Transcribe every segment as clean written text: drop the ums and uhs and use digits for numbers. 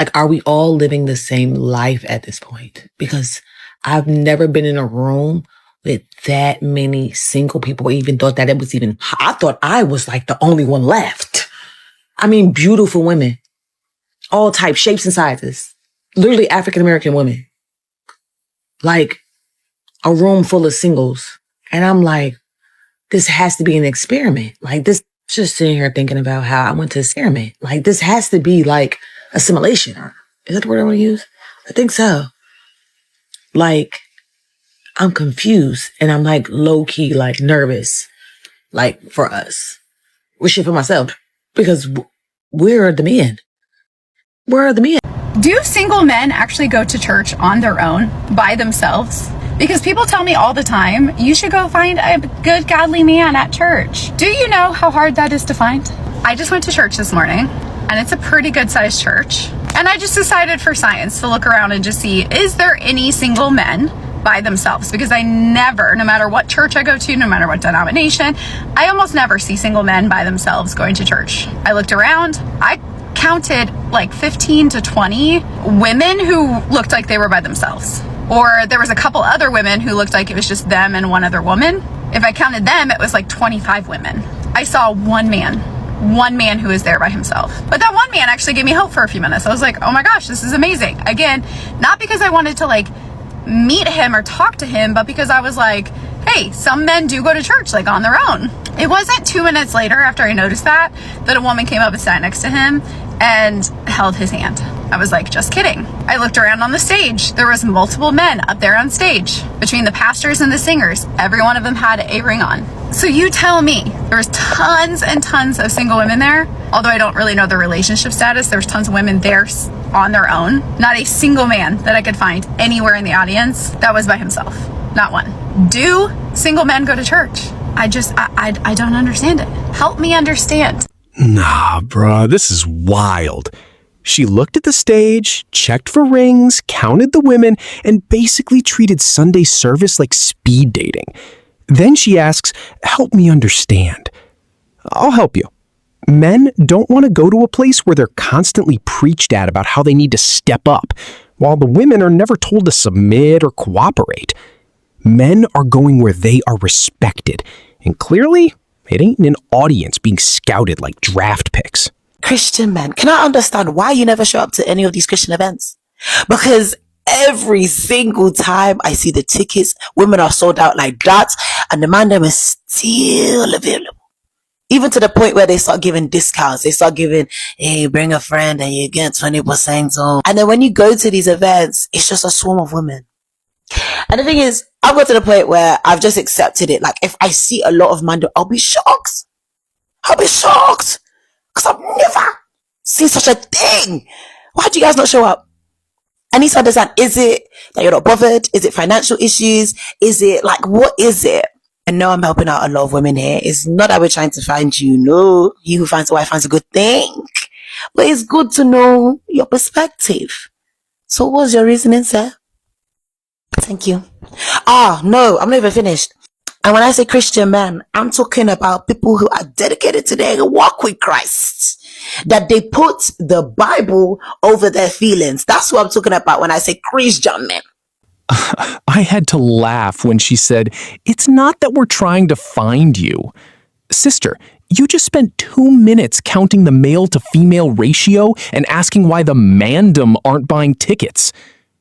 Like, are we all living the same life at this point? Because I've never been in a room with that many single people, or even thought that it was even, I thought I was like the only one left. I mean, beautiful women, all types, shapes and sizes, literally African-American women, like a room full of singles. And I'm like, this has to be an experiment. Like this, just sitting here thinking about how I went to experiment. Like this has to be like assimilation. Is that the word I want to use? I think so. Like, I'm confused and I'm like low key, like nervous, like for us. Wish it for myself because where are the men? Where are the men? Do single men actually go to church on their own by themselves? Because people tell me all the time, you should go find a good godly man at church. Do you know how hard that is to find? I just went to church this morning and it's a pretty good sized church. And I just decided for science to look around and just see, is there any single men by themselves? Because I never, no matter what church I go to, no matter what denomination, I almost never see single men by themselves going to church. I looked around, I counted like 15 to 20 women who looked like they were by themselves. Or there was a couple other women who looked like it was just them and one other woman. If I counted them, it was like 25 women. I saw one man who was there by himself. But that one man actually gave me hope for a few minutes. I was like, oh my gosh, this is amazing. Again, not because I wanted to like meet him or talk to him, but because I was like, hey, some men do go to church like on their own. It wasn't 2 minutes later after I noticed that a woman came up and sat next to him and held his hand. I was like, just kidding. I looked around on the stage. There was multiple men up there on stage. Between the pastors and the singers, every one of them had a ring on. So you tell me, there was tons and tons of single women there. Although I don't really know their relationship status, there's tons of women there on their own. Not a single man that I could find anywhere in the audience that was by himself. Not one. Do single men go to church? I don't understand it. Help me understand. Nah, bruh, this is wild. She looked at the stage, checked for rings, counted the women, and basically treated Sunday service like speed dating. Then she asks, help me understand. I'll help you. Men don't want to go to a place where they're constantly preached at about how they need to step up, while the women are never told to submit or cooperate. Men are going where they are respected, and clearly, it ain't an audience being scouted like draft picks. Christian men, can I understand why you never show up to any of these Christian events? Because every single time I see the tickets, women are sold out like that, and the man them is still available. Even to the point where they start giving discounts. They start giving, hey, bring a friend and you get 20% off. And then when you go to these events, it's just a swarm of women. And the thing is, I've got to the point where I've just accepted it. Like, if I see a lot of Mando, I'll be shocked. Because I've never seen such a thing. Why do you guys not show up? I need to understand, is it that you're not bothered? Is it financial issues? Is it like, what is it? And no, I'm helping out a lot of women here. It's not that we're trying to find you. No, he who finds a wife finds a good thing. But it's good to know your perspective. So what's your reasoning, sir? Thank you. No, I'm not even finished. And when I say Christian men, I'm talking about people who are dedicated to their walk with Christ. That they put the Bible over their feelings. That's what I'm talking about when I say Christian men. I had to laugh when she said, it's not that we're trying to find you. Sister, you just spent 2 minutes counting the male to female ratio and asking why the mandem aren't buying tickets.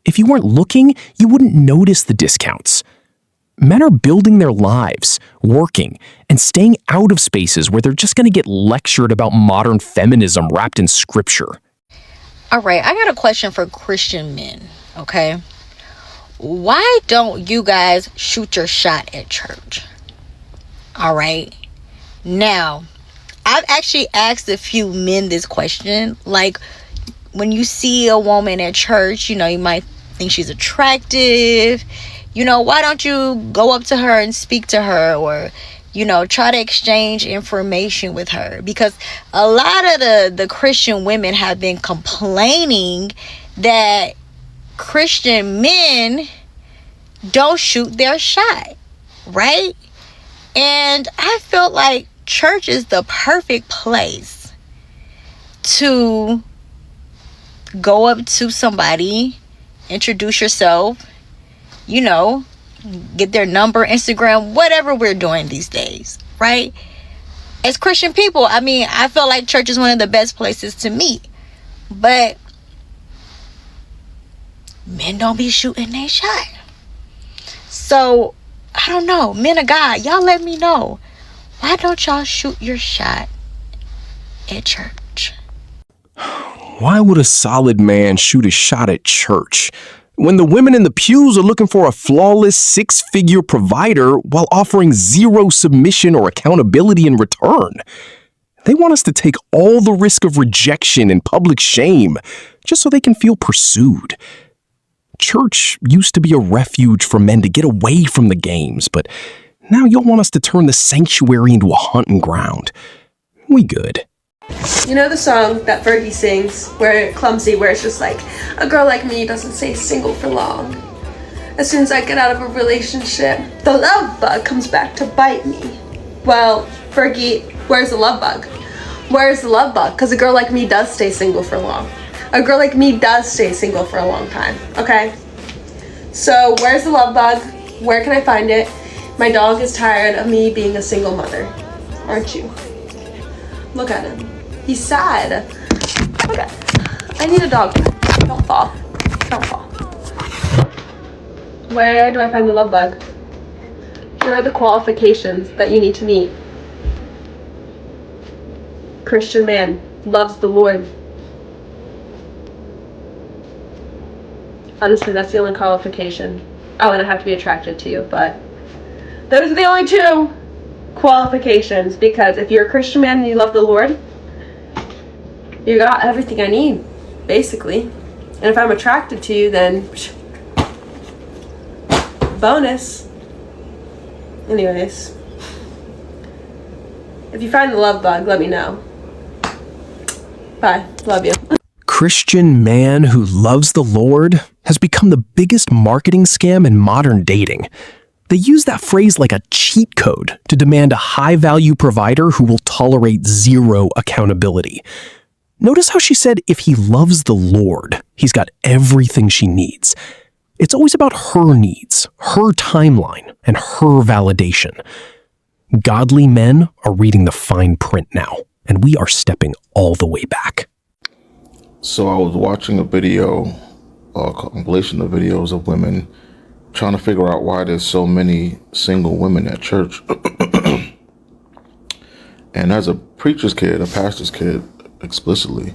If you weren't looking, you wouldn't notice the discounts. Men are building their lives, working, and staying out of spaces where they're just going to get lectured about modern feminism wrapped in scripture. All right, I got a question for Christian men, okay? Why don't you guys shoot your shot at church? All right. Now, I've actually asked a few men this question. Like, when you see a woman at church, you might think she's attractive. Why don't you go up to her and speak to her, or, try to exchange information with her? Because a lot of the Christian women have been complaining that Christian men don't shoot their shot, right? And I felt like church is the perfect place to go up to somebody, introduce yourself, you know, get their number, Instagram, whatever we're doing these days, right? As Christian people, I mean, I feel like church is one of the best places to meet. But men don't be shooting their shot. So, I don't know. Men of God, y'all let me know. Why don't y'all shoot your shot at church? Why would a solid man shoot a shot at church when the women in the pews are looking for a flawless six-figure provider while offering zero submission or accountability in return? They want us to take all the risk of rejection and public shame just so they can feel pursued. Church used to be a refuge for men to get away from the games, but now you'll want us to turn the sanctuary into a hunting ground. We good. You know the song that Fergie sings, where Clumsy, where it's just like, a girl like me doesn't stay single for long. As soon as I get out of a relationship, the love bug comes back to bite me. Well, Fergie, where's the love bug? Where's the love bug? Because a girl like me does stay single for long. A girl like me does stay single for a long time, okay? So where's the love bug? Where can I find it? My dog is tired of me being a single mother, aren't you? Look at him. He's sad. Look at. I need a dog. Don't fall. Don't fall. Where do I find the love bug? Here are the qualifications that you need to meet. Christian man, loves the Lord. Honestly, that's the only qualification. Oh, and I have to be attracted to you, but those are the only two qualifications, because if you're a Christian man and you love the Lord, you got everything I need, basically. And if I'm attracted to you, then bonus. Anyways, if you find the love bug, let me know. Bye. Love you. Christian man who loves the Lord has become the biggest marketing scam in modern dating. They use that phrase like a cheat code to demand a high-value provider who will tolerate zero accountability. Notice how she said if he loves the Lord, he's got everything she needs. It's always about her needs, her timeline, and her validation. Godly men are reading the fine print now, and we are stepping all the way back. So I was watching a video, a compilation of videos of women trying to figure out why there's so many single women at church. And as a preacher's kid, a pastor's kid, explicitly,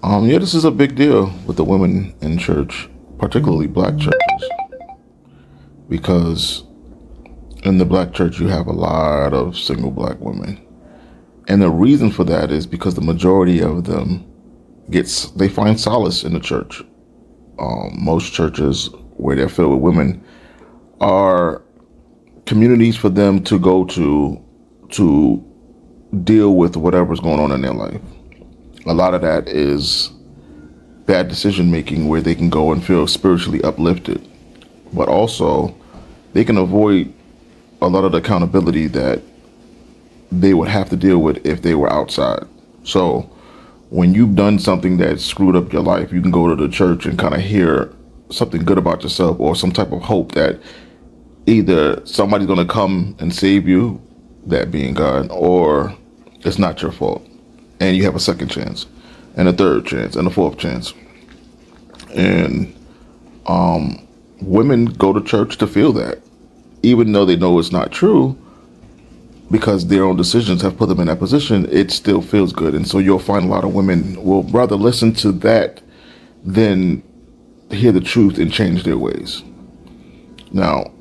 this is a big deal with the women in church, particularly black churches, because in the black church you have a lot of single black women, and the reason for that is because the majority of them they find solace in the church. Most churches where they're filled with women are communities for them to go to deal with whatever's going on in their life. A lot of that is bad decision making where they can go and feel spiritually uplifted, but also they can avoid a lot of the accountability that they would have to deal with if they were outside. So when you've done something that screwed up your life, you can go to the church and kind of hear something good about yourself, or some type of hope that either somebody's going to come and save you, that being God, or it's not your fault. And you have a second chance, and a third chance, and a fourth chance. And women go to church to feel that, even though they know it's not true, because their own decisions have put them in that position, it still feels good. And so you'll find a lot of women will rather listen to that than hear the truth and change their ways. Now,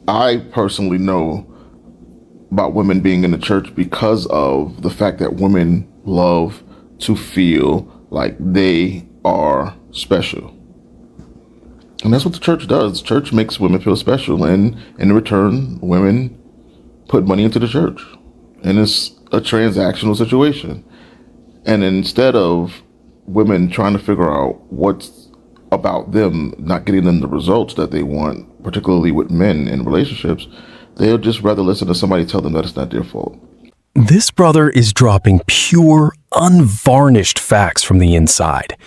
I personally know about women being in the church because of the fact that women love to feel like they are special. And that's what the church does. Church makes women feel special, and in return, women put money into the church, and it's a transactional situation. And instead of women trying to figure out what's about them not getting them the results that they want, particularly with men in relationships, they'll just rather listen to somebody tell them that it's not their fault. This brother is dropping pure, unvarnished facts from the inside.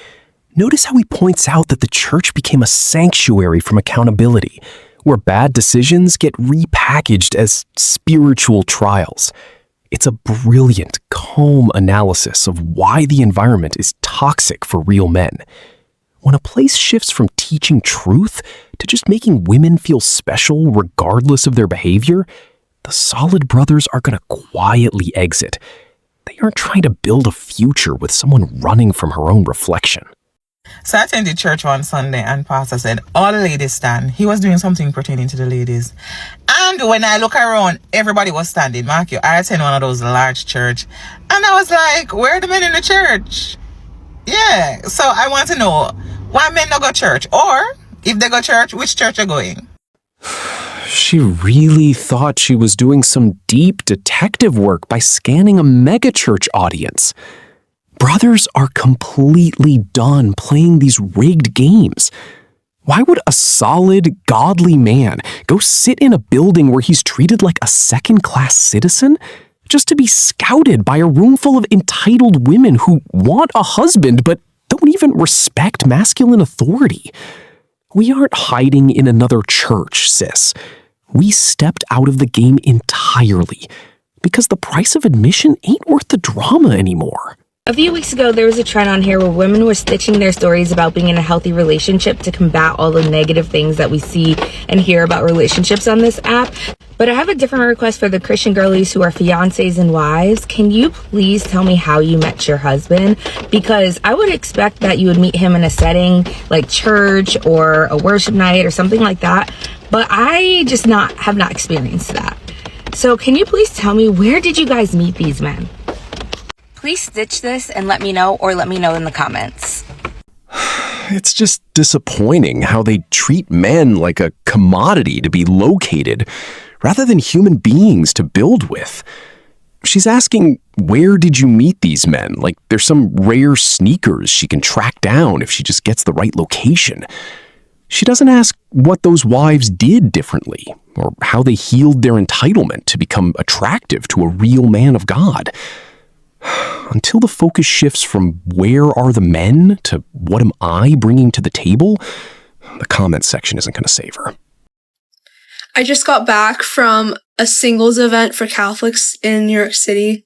Notice how he points out that the church became a sanctuary from accountability, where bad decisions get repackaged as spiritual trials. It's a brilliant, calm analysis of why the environment is toxic for real men. When a place shifts from teaching truth to just making women feel special regardless of their behavior, the solid brothers are going to quietly exit. They aren't trying to build a future with someone running from her own reflection. So I attended church one Sunday and pastor said, all the ladies stand. He was doing something pertaining to the ladies. And when I look around, everybody was standing. Mark you, I attend one of those large church. And I was like, where are the men in the church? Yeah. So I want to know why men don't go church. Or if they go church, which church are going? She really thought she was doing some deep detective work by scanning a megachurch audience. Brothers are completely done playing these rigged games. Why would a solid, godly man go sit in a building where he's treated like a second-class citizen just to be scouted by a room full of entitled women who want a husband but don't even respect masculine authority? We aren't hiding in another church, sis. We stepped out of the game entirely because the price of admission ain't worth the drama anymore. A few weeks ago, there was a trend on here where women were stitching their stories about being in a healthy relationship to combat all the negative things that we see and hear about relationships on this app. But I have a different request for the Christian girlies who are fiancés and wives. Can you please tell me how you met your husband? Because I would expect that you would meet him in a setting like church or a worship night or something like that. But I just have not experienced that. So can you please tell me, where did you guys meet these men? Please stitch this and let me know, or let me know in the comments. It's just disappointing how they treat men like a commodity to be located rather than human beings to build with. She's asking, where did you meet these men? Like there's some rare sneakers she can track down if she just gets the right location. She doesn't ask what those wives did differently or how they healed their entitlement to become attractive to a real man of God. Until the focus shifts from where are the men to what am I bringing to the table, the comment section isn't going to save her. I just got back from a singles event for Catholics in New York City.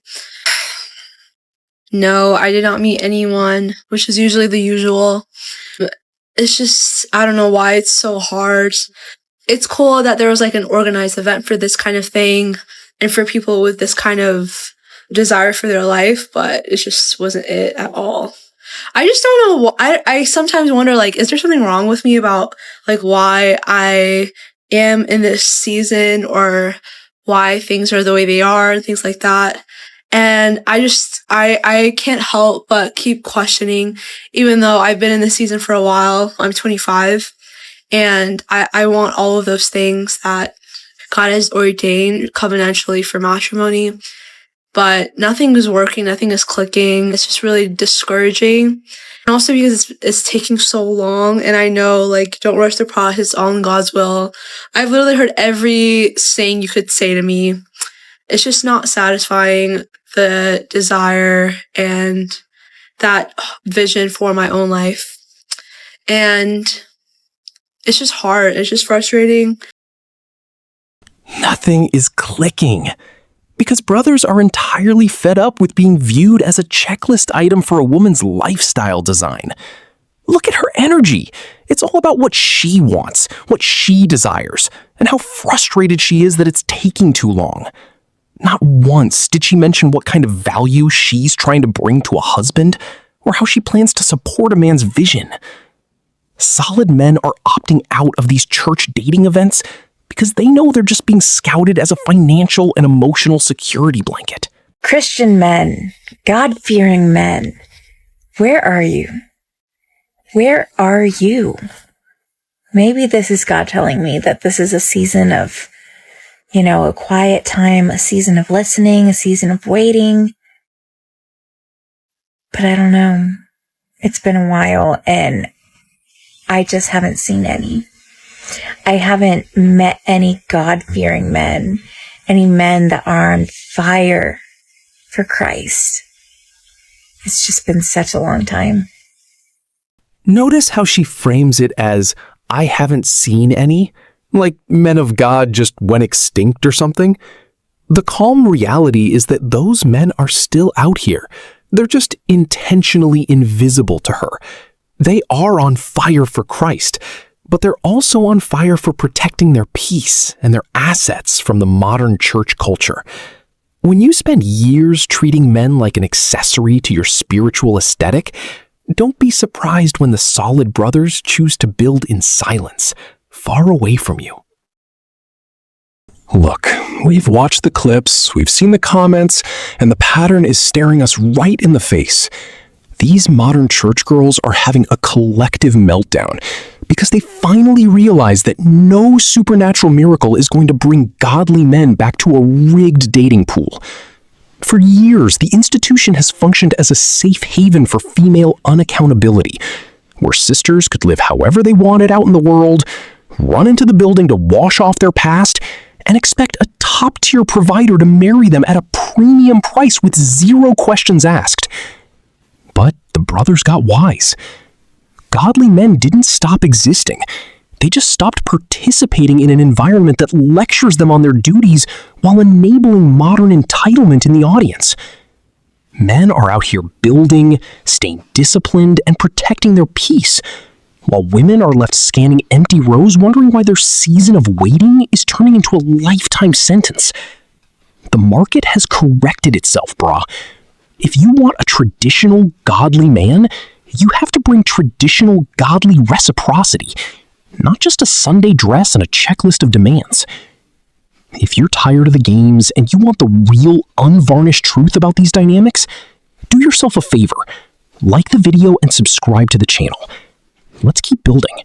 No, I did not meet anyone, which is usually the usual. It's just, I don't know why it's so hard. It's cool that there was like an organized event for this kind of thing and for people with this kind of desire for their life, but it just wasn't it at all. I just don't know. I sometimes wonder, like, is there something wrong with me about like why I am in this season or why things are the way they are and things like that. And I can't help but keep questioning, even though I've been in this season for a while. I'm 25 and I want all of those things that God has ordained covenantally for matrimony. But nothing is working, nothing is clicking. It's just really discouraging. And also because it's taking so long, and I know, like, don't rush the process, it's all in God's will. I've literally heard every saying you could say to me. It's just not satisfying the desire and that vision for my own life. And it's just hard. It's just frustrating. Nothing is clicking. Because brothers are entirely fed up with being viewed as a checklist item for a woman's lifestyle design. Look at her energy. It's all about what she wants, what she desires, and how frustrated she is that it's taking too long. Not once did she mention what kind of value she's trying to bring to a husband, or how she plans to support a man's vision. Solid men are opting out of these church dating events because they know they're just being scouted as a financial and emotional security blanket. Christian men, God-fearing men, where are you? Where are you? Maybe this is God telling me that this is a season of, a quiet time, a season of listening, a season of waiting. But I don't know. It's been a while and I just haven't seen any. I haven't met any God-fearing men, any men that are on fire for Christ. It's just been such a long time. Notice how she frames it as, I haven't seen any, like men of God just went extinct or something. The calm reality is that those men are still out here. They're just intentionally invisible to her. They are on fire for Christ, but they're also on fire for protecting their peace and their assets from the modern church culture. When you spend years treating men like an accessory to your spiritual aesthetic, don't be surprised when the solid brothers choose to build in silence, far away from you. Look, we've watched the clips, we've seen the comments, and the pattern is staring us right in the face. These modern church girls are having a collective meltdown because they finally realize that no supernatural miracle is going to bring godly men back to a rigged dating pool. For years, the institution has functioned as a safe haven for female unaccountability, where sisters could live however they wanted out in the world, run into the building to wash off their past, and expect a top-tier provider to marry them at a premium price with zero questions asked. But the brothers got wise. Godly men didn't stop existing. They just stopped participating in an environment that lectures them on their duties while enabling modern entitlement in the audience. Men are out here building, staying disciplined, and protecting their peace, while women are left scanning empty rows wondering why their season of waiting is turning into a lifetime sentence. The market has corrected itself, brah. If you want a traditional godly man, you have to bring traditional godly reciprocity, not just a Sunday dress and a checklist of demands. If you're tired of the games and you want the real, unvarnished truth about these dynamics, do yourself a favor. Like the video and subscribe to the channel. Let's keep building.